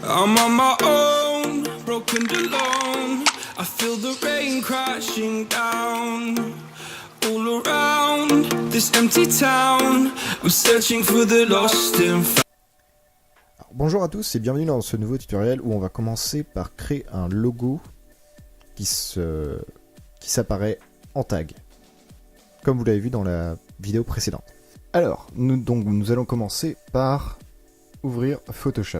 I'm on my own, broken and alone. I feel the rain crashing down all around this empty town. I'm searching for the lost and found. Bonjour à tous et bienvenue dans ce nouveau tutoriel où on va commencer par créer un logo qui s'apparaît en tag, comme vous l'avez vu dans la vidéo précédente. Alors, nous allons commencer par ouvrir Photoshop.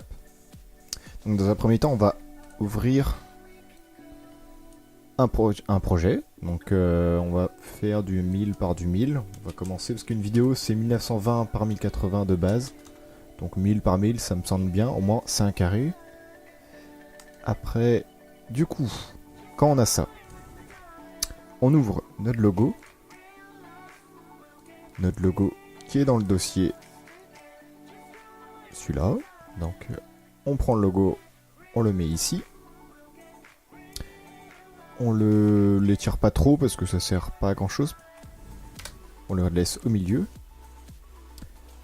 Donc dans un premier temps, on va ouvrir un projet. Donc on va faire du 1000 par du 1000. On va commencer parce qu'une vidéo c'est 1920 par 1080 de base. Donc 1000 par 1000, ça me semble bien. Au moins c'est un carré. Après, du coup, quand on a ça, on ouvre notre logo. Notre logo qui est dans le dossier. Celui-là. Donc on prend le logo, on le met ici. On l'étire pas trop parce que ça sert pas à grand chose. On le laisse au milieu.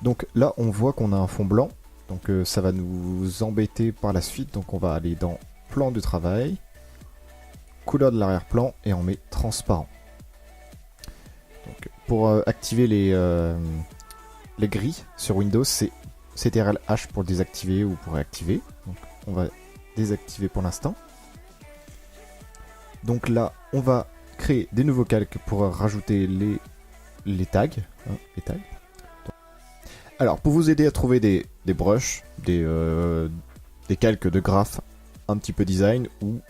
Donc là on voit qu'on a un fond blanc. Donc ça va nous embêter par la suite. Donc on va aller dans plan de travail, couleur de l'arrière-plan et on met transparent. Donc pour activer les grilles sur Windows, c'est CTRL-H pour le désactiver ou pour réactiver. Donc on va désactiver pour l'instant. Donc là, on va créer des nouveaux calques pour rajouter les tags. Les tags. Alors, pour vous aider à trouver des brushes, des calques de graphes un petit peu design ou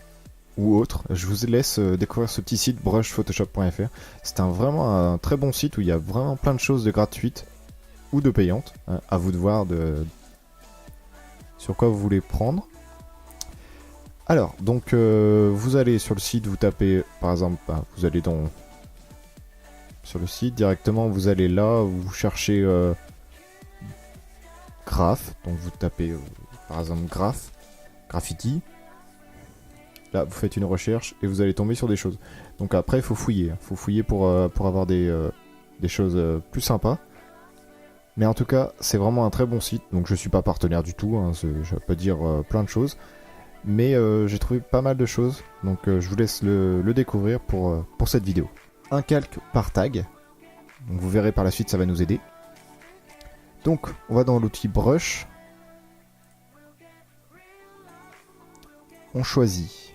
autre, je vous laisse découvrir ce petit site brushphotoshop.fr. C'est vraiment un très bon site où il y a vraiment plein de choses de gratuites ou de payantes. À vous de voir sur quoi vous voulez prendre. Alors, donc vous allez sur le site, vous tapez par exemple, vous allez sur le site directement, vous allez là, vous cherchez graph, donc vous tapez par exemple graph, graffiti. Là, vous faites une recherche et vous allez tomber sur des choses. Donc après, il faut fouiller pour avoir des choses plus sympas. Mais en tout cas, c'est vraiment un très bon site. Donc je suis pas partenaire du tout, je vais pas dire plein de choses. Mais j'ai trouvé pas mal de choses. Donc je vous laisse le découvrir pour cette vidéo. Un calque par tag. Donc vous verrez par la suite, ça va nous aider. Donc on va dans l'outil brush. On choisit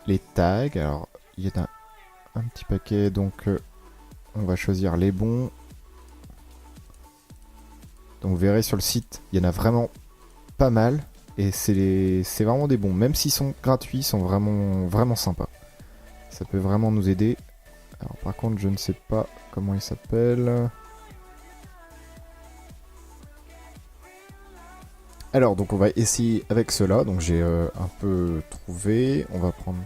les tags. Alors il y a un petit paquet. Donc on va choisir les bons. Donc vous verrez sur le site, il y en a vraiment pas mal. Et c'est vraiment des bons. Même s'ils sont gratuits, ils sont vraiment sympas. Ça peut vraiment nous aider. Alors par contre, je ne sais pas comment il s'appelle. Alors donc on va essayer avec cela. Donc j'ai un peu trouvé. On va prendre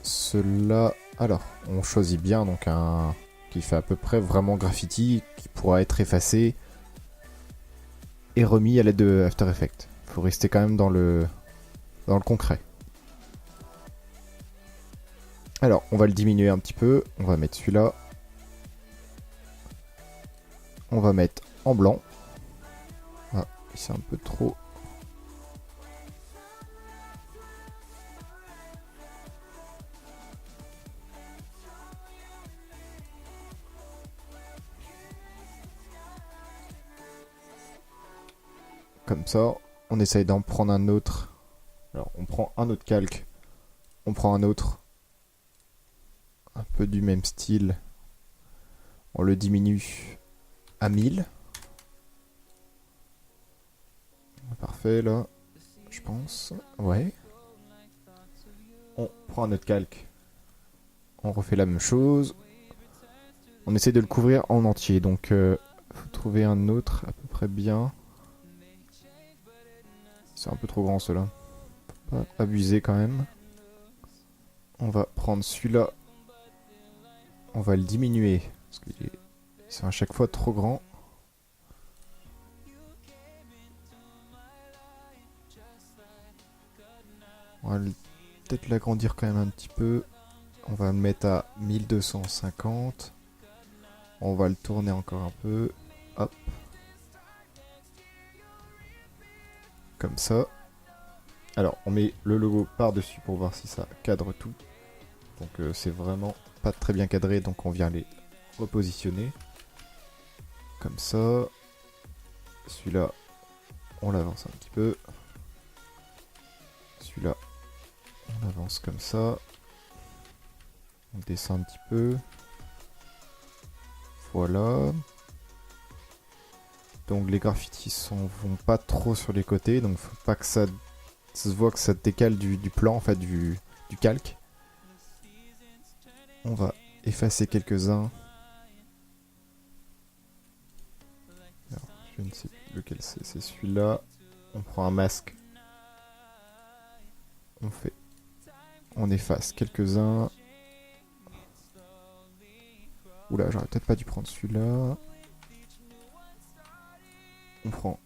cela. Alors on choisit bien donc un qui fait à peu près vraiment graffiti, qui pourra être effacé et remis à l'aide de After Effects. Faut rester quand même dans le concret. Alors, on va le diminuer un petit peu. On va mettre celui-là. On va mettre en blanc. Ah, c'est un peu trop. Comme ça, on essaye d'en prendre un autre. Alors, on prend un autre calque. On prend un autre. Un peu du même style. On le diminue à 1000. Parfait, là. Je pense. Ouais. On prend un autre calque. On refait la même chose. On essaie de le couvrir en entier. Donc, faut trouver un autre à peu près bien. C'est un peu trop grand cela. Faut pas abuser quand même. On va prendre celui-là. On va le diminuer. Parce que c'est à chaque fois trop grand. On va peut-être l'agrandir quand même un petit peu. On va le mettre à 1250. On va le tourner encore un peu. Hop. comme ça. Alors, on met le logo par-dessus pour voir si ça cadre tout. Donc c'est vraiment pas très bien cadré, donc on vient les repositionner. Comme ça. Celui-là, on l'avance un petit peu. Celui-là, on avance comme ça. On descend un petit peu. Voilà. Donc les graffitis vont pas trop sur les côtés, donc faut pas que ça se voit que ça décale du plan, en fait, du calque. On va effacer quelques-uns. Alors, je ne sais plus lequel c'est celui-là. On prend un masque. On efface quelques-uns. Oula, j'aurais peut-être pas dû prendre celui-là. On prend.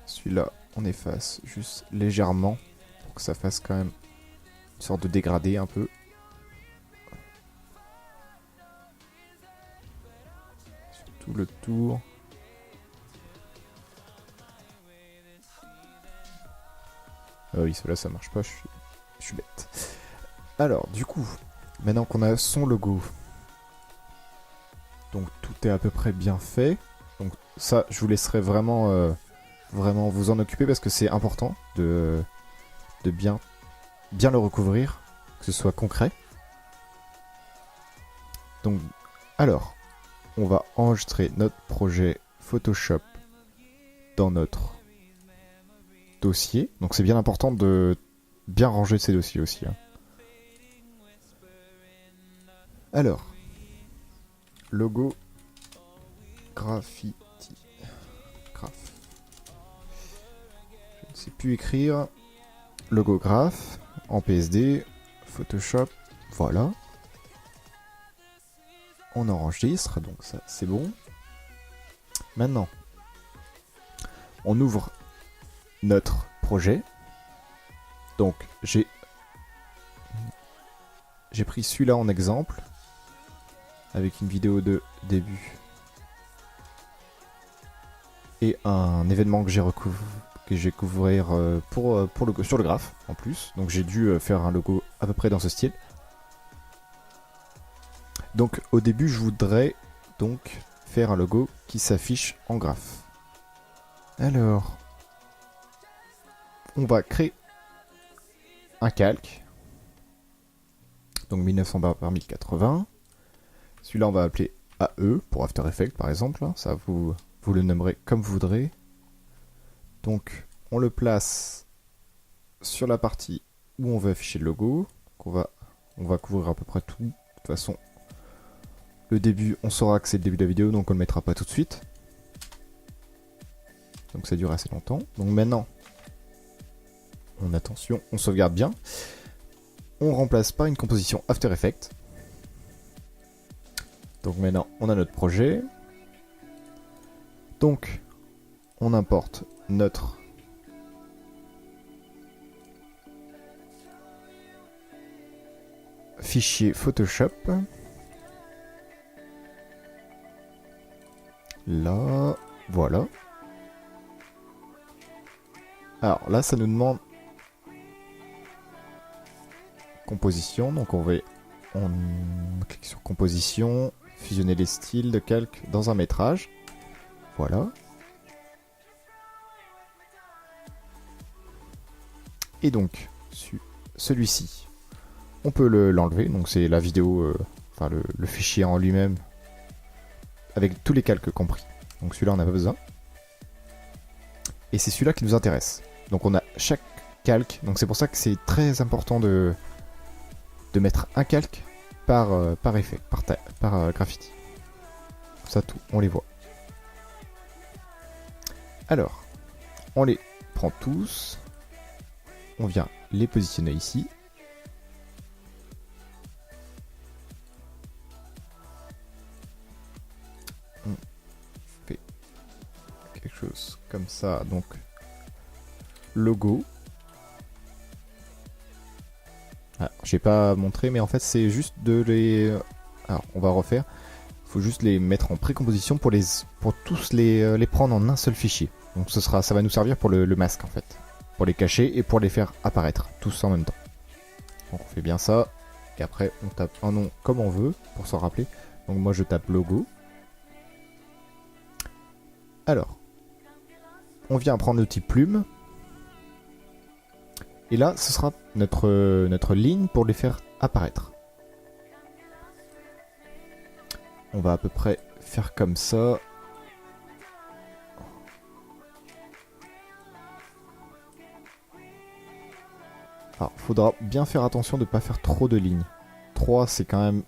Celui-là, on efface juste légèrement pour que ça fasse quand même une sorte de dégradé un peu. Sur tout le tour. Ah oui, cela ça marche pas, je suis bête. Alors, du coup, maintenant qu'on a son logo, donc tout est à peu près bien fait. Donc ça, je vous laisserai vraiment vous en occuper parce que c'est important de bien le recouvrir, que ce soit concret. Donc, alors, on va enregistrer notre projet Photoshop dans notre dossier. Donc c'est bien important de bien ranger ces dossiers aussi. Hein. Alors, logo graffiti. Graph. Je ne sais plus écrire. Logo graph en PSD, Photoshop, voilà. On enregistre, donc ça c'est bon. Maintenant, on ouvre notre projet. Donc j'ai pris celui-là en exemple avec une vidéo de début et un événement que j'ai couvrir sur le graphe en plus. Donc j'ai dû faire un logo à peu près dans ce style. Donc au début je voudrais donc faire un logo qui s'affiche en graphe. Alors on va créer un calque. Donc 1900 par 1080. Celui-là on va appeler AE pour After Effects par exemple. Ça vous le nommerez comme vous voudrez. Donc on le place sur la partie où on veut afficher le logo. Donc, on va couvrir à peu près tout. De toute façon, le début, on saura que c'est le début de la vidéo, donc on le mettra pas tout de suite. Donc ça dure assez longtemps. Donc maintenant, attention, on sauvegarde bien. On remplace par une composition After Effects. Donc maintenant, on a notre projet. Donc, on importe notre fichier Photoshop. Là, voilà. Alors là, ça nous demande composition. Donc on clique sur composition, fusionner les styles de calque dans un métrage. Voilà. Et donc, celui-ci, on peut l'enlever. Donc c'est la vidéo, enfin le fichier en lui-même, avec tous les calques compris. Donc celui-là, on n'a pas besoin. Et c'est celui-là qui nous intéresse. Donc on a chaque calque. Donc c'est pour ça que c'est très important de mettre un calque par effet, par graffiti. Ça tout, on les voit. Alors, on les prend tous. On vient les positionner ici. On fait quelque chose comme ça. Donc, logo. Ah, j'ai pas montré, mais en fait c'est juste de les... Alors on va refaire. Il faut juste les mettre en précomposition pour tous les prendre en un seul fichier. Donc ça va nous servir pour le masque en fait. Pour les cacher et pour les faire apparaître, tous en même temps. Donc on fait bien ça. Et après on tape un nom comme on veut, pour s'en rappeler. Donc moi je tape logo. Alors, on vient prendre le type plume. Et là, ce sera notre ligne pour les faire apparaître. On va à peu près faire comme ça. Alors, faudra bien faire attention de ne pas faire trop de lignes. 3, c'est quand même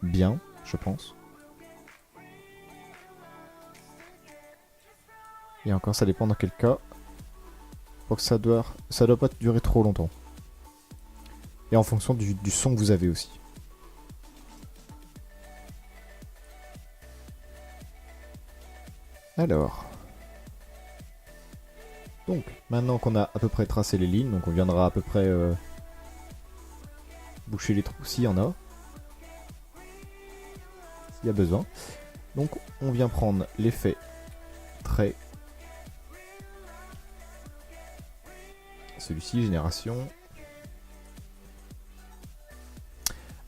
bien, je pense. Et encore, ça dépend dans quel cas. Faut que ça doit pas durer trop longtemps. Et en fonction du son que vous avez aussi. Alors. Donc, maintenant qu'on a à peu près tracé les lignes, donc on viendra à peu près boucher les trous s'il y en a. S'il y a besoin. Donc, on vient prendre l'effet trait. Celui-ci, génération.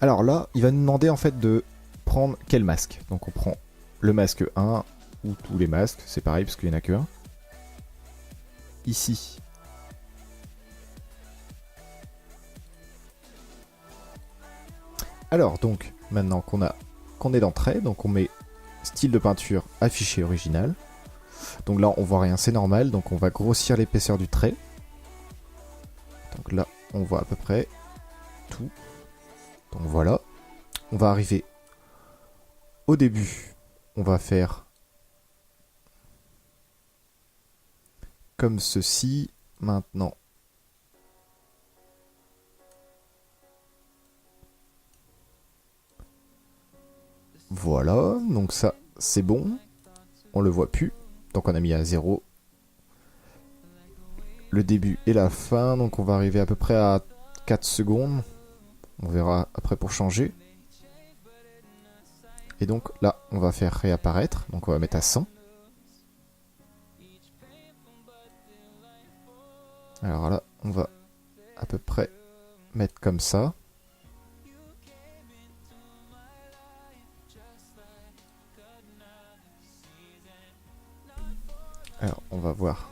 Alors là, il va nous demander en fait de prendre quel masque. Donc on prend le masque 1 ou tous les masques, c'est pareil parce qu'il n'y en a que un. Ici. Alors donc, maintenant qu'on est dans trait, donc on met style de peinture affiché original. Donc là on voit rien, c'est normal, donc on va grossir l'épaisseur du trait. Donc là on voit à peu près tout. Donc voilà, on va arriver au début, on va faire comme ceci. Maintenant, voilà, donc ça c'est bon, on le voit plus, donc on a mis à 0 le début et la fin, donc on va arriver à peu près à 4 secondes, on verra après pour changer. Et donc là, on va faire réapparaître. Donc on va mettre à 100. Alors là, on va à peu près mettre comme ça. Alors, on va voir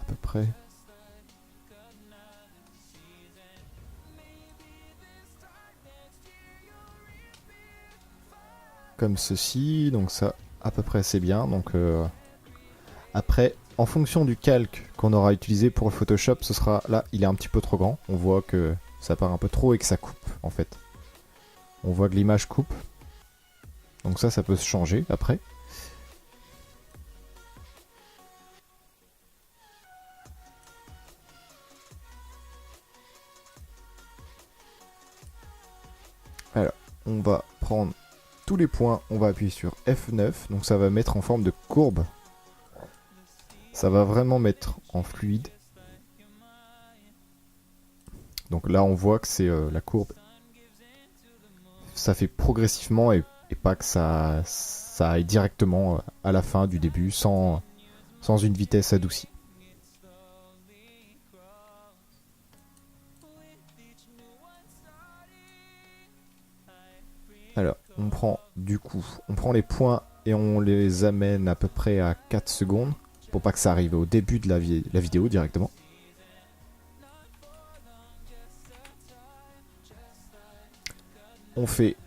à peu près. Comme ceci. Donc ça, à peu près, c'est bien. Donc après, en fonction du calque qu'on aura utilisé pour le Photoshop, ce sera... Là, il est un petit peu trop grand. On voit que ça part un peu trop et que ça coupe, en fait. On voit que l'image coupe. Donc ça peut se changer après. Alors, on va prendre tous les points, on va appuyer sur F9, donc ça va mettre en forme de courbe. Ça va vraiment mettre en fluide. Donc là, on voit que c'est la courbe. Ça fait progressivement et pas que ça aille directement à la fin du début sans une vitesse adoucie. Alors, on prend les points et on les amène à peu près à 4 secondes pour pas que ça arrive au début de la vidéo directement. On fait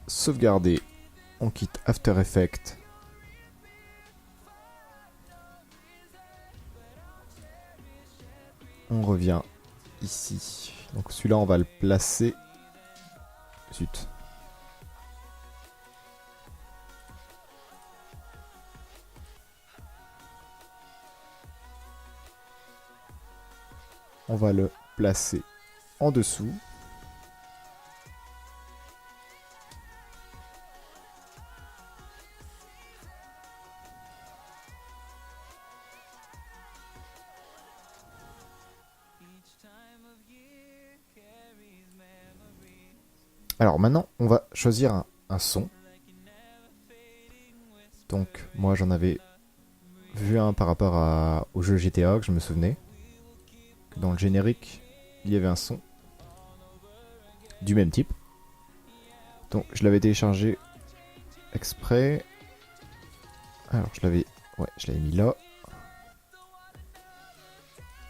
sauvegarder, on quitte After Effects. On revient ici. Donc celui-là, on va le placer. Zut. On va le placer en dessous. Alors maintenant, on va choisir un son. Donc moi j'en avais vu un par rapport au jeu GTA que je me souvenais. Que dans le générique, il y avait un son du même type. Donc je l'avais téléchargé exprès. Alors je l'avais mis là.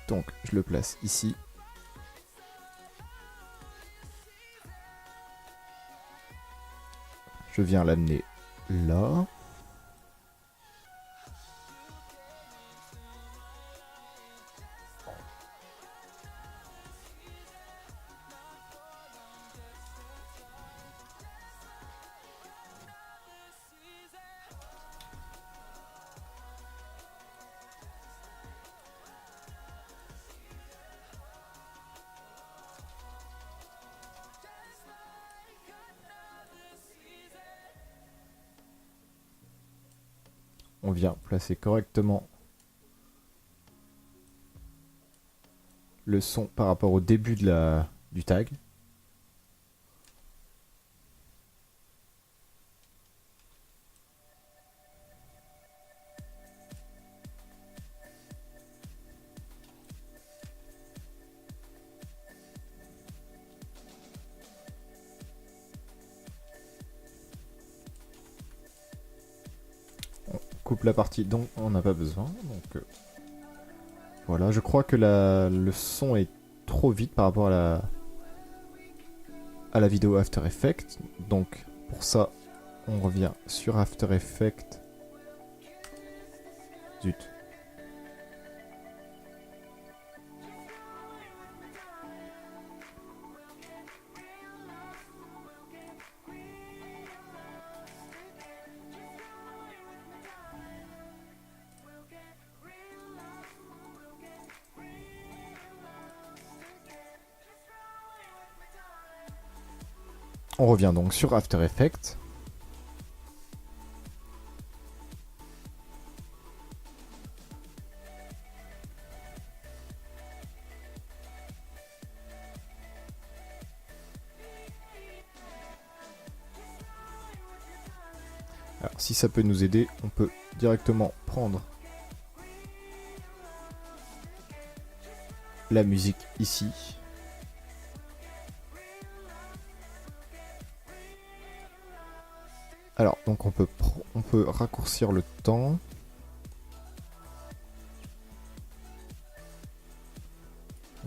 Donc je le place ici. Je viens l'amener là. On vient placer correctement le son par rapport au début du tag. Coupe la partie dont on n'a pas besoin. Donc voilà, je crois que le son est trop vite par rapport à la vidéo After Effects. Donc pour ça, on revient sur After Effects. Zut. On revient donc sur After Effects. Alors si ça peut nous aider, on peut directement prendre la musique ici. Alors, donc on peut raccourcir le temps.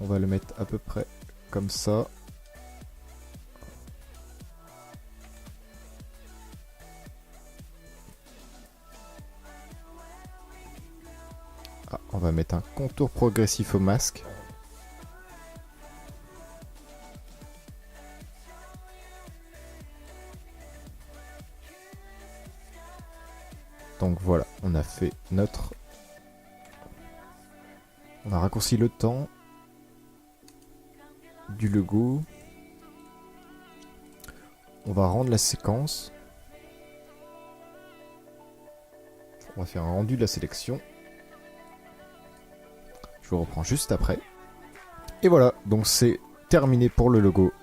On va le mettre à peu près comme ça. Ah, on va mettre un contour progressif au masque. Donc voilà, on a fait on a raccourci le temps du logo. On va rendre la séquence. On va faire un rendu de la sélection. Je vous reprends juste après. Et voilà, donc c'est terminé pour le logo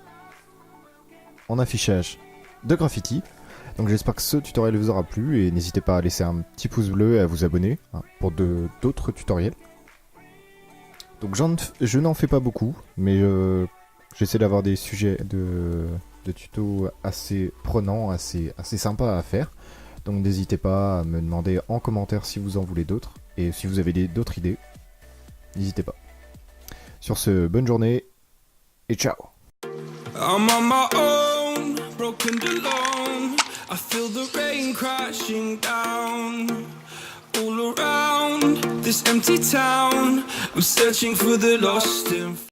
en affichage de Graffiti. Donc j'espère que ce tutoriel vous aura plu et n'hésitez pas à laisser un petit pouce bleu et à vous abonner pour d'autres tutoriels. Donc je n'en fais pas beaucoup, mais j'essaie d'avoir des sujets de tutos assez prenants, assez sympas à faire. Donc n'hésitez pas à me demander en commentaire si vous en voulez d'autres et si vous avez d'autres idées, n'hésitez pas. Sur ce, bonne journée et ciao. I'm on my own, broken alone. I feel the rain crashing down all around this empty town. I'm searching for the lost in